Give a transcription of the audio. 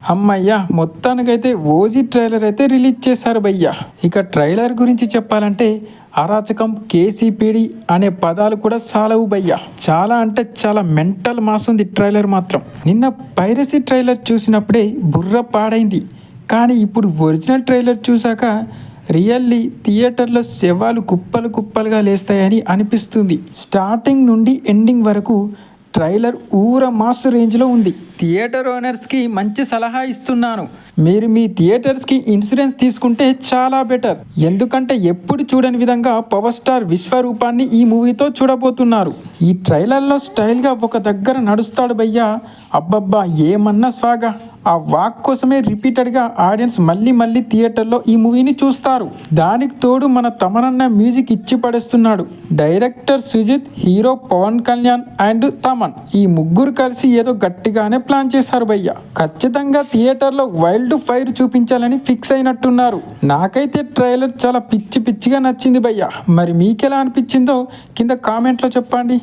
అమ్మయ్యా మొత్తానికైతే OG trailer అయితే రిలీజ్ చేశారు భయ్యా. ఇక ట్రైలర్ గురించి చెప్పాలంటే అరాచకం, కేసీపీడి అనే పదాలు కూడా సాలవు భయ్యా. చాలా అంటే చాలా మెంటల్ మాస్ ఉంది ట్రైలర్ మాత్రం. నిన్న పైరసీ ట్రైలర్ చూసినప్పుడే బుర్ర పాడైంది. కానీ ఇప్పుడు ఒరిజినల్ ట్రైలర్ చూశాక రియల్లీ థియేటర్లో శవాలు కుప్పలు కుప్పలుగా లేస్తాయని అనిపిస్తుంది. స్టార్టింగ్ నుండి ఎండింగ్ వరకు ట్రైలర్ ఊర మాస్ రేంజ్లో ఉంది. థియేటర్ ఓనర్స్కి మంచి సలహా ఇస్తున్నాను. మీరు మీ థియేటర్స్కి ఇన్సూరెన్స్ తీసుకుంటే చాలా బెటర్. ఎందుకంటే ఎప్పుడు చూడని విధంగా పవర్ స్టార్ విశ్వరూపాన్ని ఈ మూవీతో చూడబోతున్నారు. ఈ ట్రైలర్లో స్టైల్గా ఒక దగ్గర నడుస్తాడు భయ్యా. అబ్బబ్బా ఏమన్నా స్వాగా. ఆ వాక్ కోసమే రిపీటెడ్గా ఆడియన్స్ మళ్ళీ థియేటర్లో ఈ మూవీని చూస్తారు. దానికి తోడు మన తమనన్న మ్యూజిక్ ఇచ్చి పడేస్తున్నాడు. Director Sujeeth, hero Pawan Kalyan and Thaman ఈ ముగ్గురు కలిసి ఏదో గట్టిగానే ప్లాన్ చేశారు భయ్య. ఖచ్చితంగా థియేటర్లో వైల్డ్ ఫైర్ చూపించాలని ఫిక్స్ అయినట్టున్నారు. నాకైతే ట్రైలర్ చాలా పిచ్చిగా నచ్చింది భయ్య. మరి మీకెలా అనిపించిందో కింద కామెంట్లో చెప్పండి.